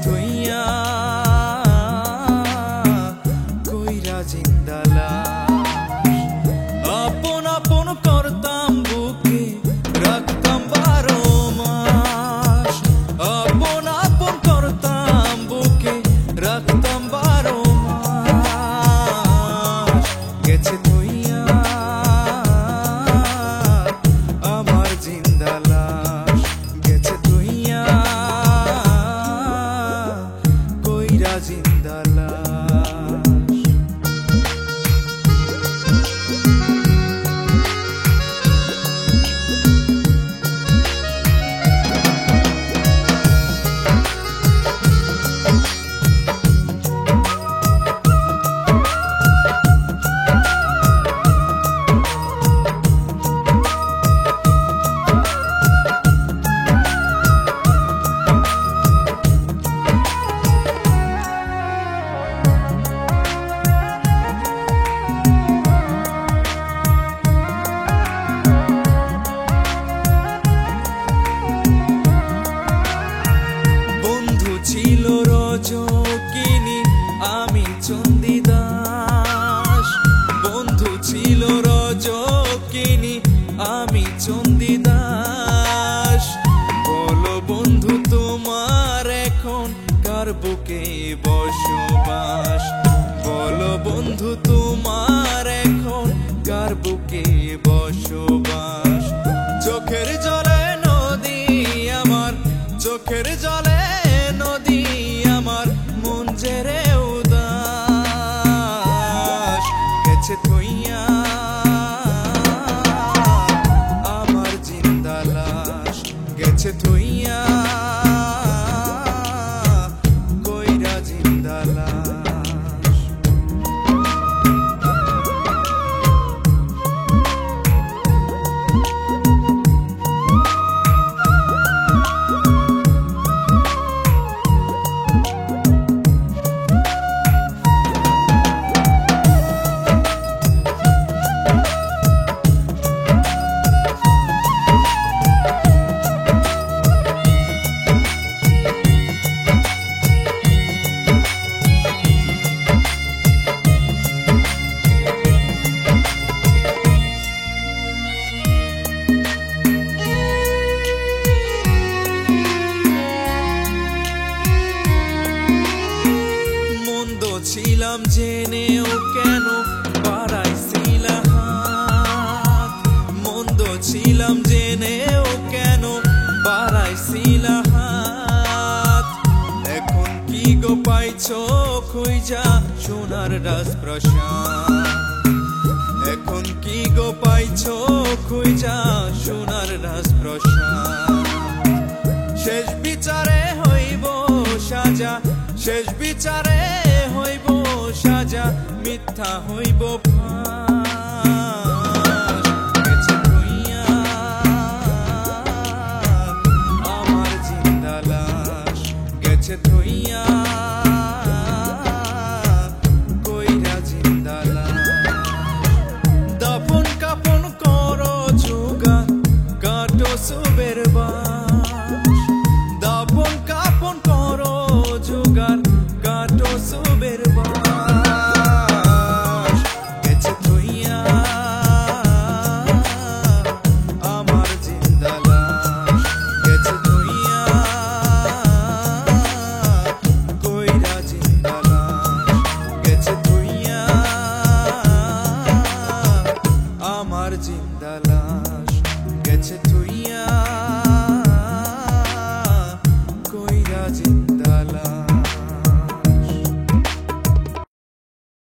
থইয়া কইরা জিন্দালা আপন আপন করতাম বুকে রাখতাম 12 মাস আপন আপন করতাম বুকে রাখতাম 12 মাস গেছে থইয়া আমার জিন্দালা গেছে থইয়া কইরা জিন্দালা ছিল রজকিনী আমি চন্দিদাস বন্ধু ছিল রজকিনী আমি চন্দিদাস বলো বন্ধু তোমার এখন কার বুকে বসবাস বলো বন্ধু তোমার এখন কার বুকে বসবাস চোখের জলে নদী আমার চোখের জলে নদী আমার মন জেরে উদাস গেছে থইয়া আমার জিন্দা লাশ গেছে থইয়া কইরা জিন্দা লাশ ছিলাম জেনেও কেন বাড়াইছিলা হাত মন্দ ছিলাম জেনেও কেন বাড়াইছিলা হাত এখন কি গো পাইছো খুঁজা সোনার রাজপ্রাসাদ এখন কি গো পাইছো খুঁজা সোনার রাজপ্রাসাদ শেষ বিচারে হইব সাজা শেষ বিচারে হইব সাজা মিথ্যা হইব ফাঁস গেছে থইয়া আমার জিন্দা লাশ গেছে থইয়া কইরা জিন্দা লাশ দাফন কাফন করো জোগাড় কাটো সুবের বাস দাফন কাফন করো জোগাড় কাটো সুবের বাস গেছে থইয়া আমার জিন্দা লাশ গেছে থইয়া কইরা জিন্দা লাশ গেছে থইয়া আমার জিন্দা লাশ গেছে থইয়া কইরা জিন্দা লাশ।